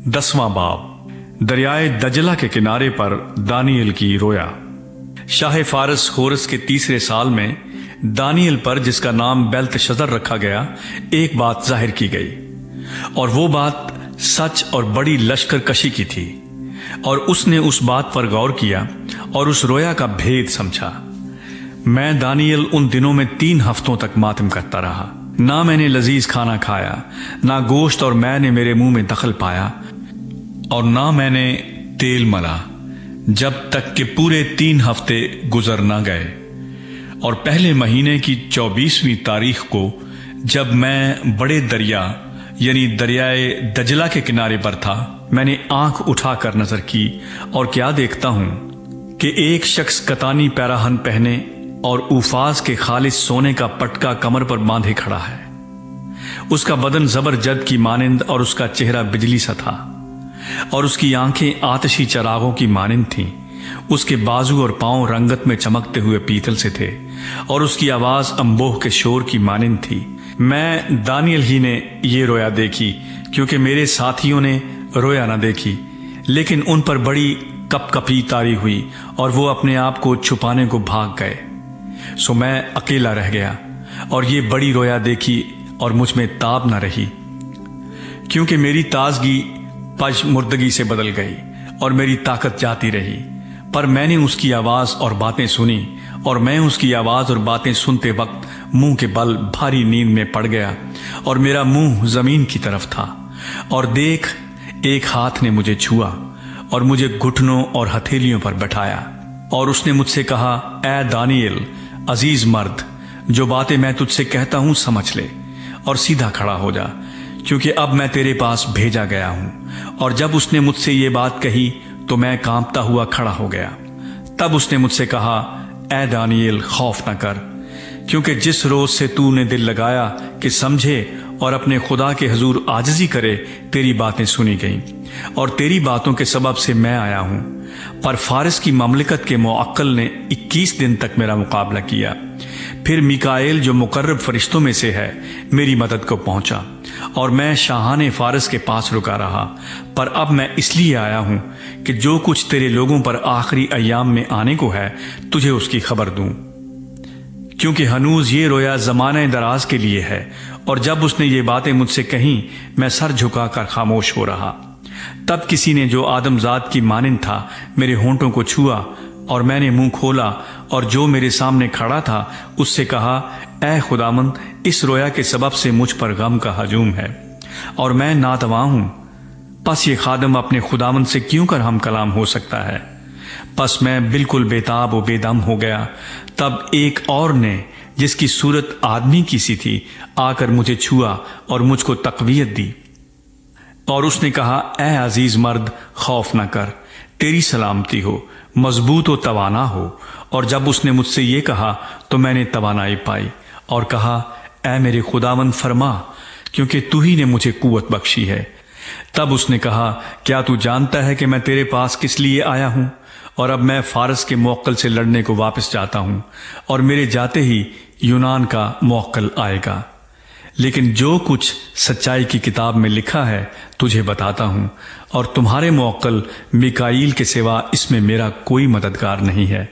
10वां बाब, दरियाए दजला के किनारे पर दानियल की रोया। शाह फारस होरस के 3रे साल में दानियल पर, जिसका नाम बेल्तशज़र रखा गया, एक बात जाहिर की गई, और वो बात सच और बड़ी लश्कर कशी की थी। और उसने उस बात पर गौर किया और उस रोया का भेद समझा। मैं दानियल उन दिनों में 3 हफ्तों तक मातम करता रहा। ना मैंने लजीज खाना खाया, ना गोश्त और मैंने मेरे मुंह में दखल पाया, और ना मैंने तेल मला, जब तक कि पूरे 3 हफ्ते गुजर न गए। और पहले महीने की 24वीं तारीख को, जब मैं बड़े दरिया यानी दरियाए दजला के किनारे पर था, मैंने आंख उठाकर नजर की, और क्या देखता हूं कि एक शख्स कतानी पैराहन पहने और उफाज के खालिस सोने का पटका कमर पर बांधे खड़ा है। उसका बदन जबरजद की मानिंद और उसका चेहरा बिजली सा था, और उसकी आंखें आतिशी चरागों की मानिंद थीं। उसके बाजू और पांव रंगत में चमकते हुए पीतल से थे, और उसकी आवाज अंबोह के शोर की मानिंद थी। मैं दानियल ही ने ये रोया देखी, क्योंकि मेरे साथियों ने रोया न देखी, लेकिन उन पर बड़ी कपकपी तारी हुई और वो अपने आप को छुपाने को भाग गए। सो मैं अकेला रह गया और ये बड़ी रोया देखी, और मुझ में ताब न रही, क्योंकि मेरी ताजगी पजमुर्दगी से बदल गई और मेरी ताकत जाती रही। पर मैंने उसकी आवाज और बातें सुनी, और मैं उसकी आवाज और बातें सुनते वक्त मुंह के बल भारी नींद में पड़ गया, और मेरा मुंह जमीन की तरफ था। और देख, एक हाथ ने मुझे छुआ और मुझे घुटनों और हथेलियों पर बैठाया, और उसने मुझसे कहा, ऐ दानियल, अजीज मर्द, जो बातें मैं तुझसे कहता हूं समझ ले और सीधा खड़ा हो जा, क्योंकि अब मैं तेरे पास भेजा गया हूं। और जब उसने मुझसे ये बात कही तो मैं कांपता हुआ खड़ा हो गया। तब उसने मुझसे कहा, ऐ दानियल, खौफ न कर, क्योंकि जिस रोज से तूने दिल लगाया कि समझे और अपने खुदा के हुजूर आजिज़ी करे, तेरी बातें सुनी गईं, और तेरी बातों के सबब से मैं आया हूं। पर फारिस की ममलिकत के मुअक्कल ने 21 दिन तक मेरा मुकाबला किया। फिर मिकाएल, जो मुकर्रब फरिश्तों में से है, मेरी मदद को पहुंचा, और मैं शाहाने फारिस के पास रुका रहा। पर अब मैं इसलिए आया हूं कि जो कुछ तेरे लोगों पर आखिरी अय्याम में आने को है, तुझे उसकी खबर दूं, क्योंकि हनूज ये रोया जमाने दराज के लिए है। और जब उसने ये बातें मुझसे कहीं, मैं सर झुकाकर खामोश हो रहा। तब किसी ने, जो आदमजात की मानिंद था, मेरे होंठों को छुआ, और मैंने मुंह खोला, और जो मेरे सामने खड़ा था उससे कहा, ऐ खुदामंद, इस रोया के सबब से मुझ पर गम का हजूम है, और मैं नातवा हूं। पस ये खादम अपने खुदामंद से क्यों कर हम कलाम हो सकता है? पस मैं बिल्कुल बेताब और बेदम हो गया। तब एक और ने, जिसकी सूरत आदमी की सी थी, आकर मुझे छुआ और मुझको तकवीयत दी, और उसने कहा, ऐ अजीज मर्द, खौफ न कर, तेरी सलामती हो, मजबूत हो, तवाना हो। और जब उसने मुझसे ये कहा तो मैंने तवानाई पाई और कहा, ऐ मेरे खुदावंद, फरमा, क्योंकि तू ही ने मुझे कुव्वत बख्शी है। तब उसने कहा, क्या तू जानता है कि मैं तेरे पास किस लिए आया हूं? और अब मैं फारस के मुअक्कल से लड़ने को वापस जाता हूं, और मेरे जाते ही यूनान का मुअक्कल आएगा। लेकिन जो कुछ सच्चाई की किताब में लिखा है तुझे बताता हूं, और तुम्हारे मुअक्कल मिकाईल के सिवा इसमें मेरा कोई मददगार नहीं है।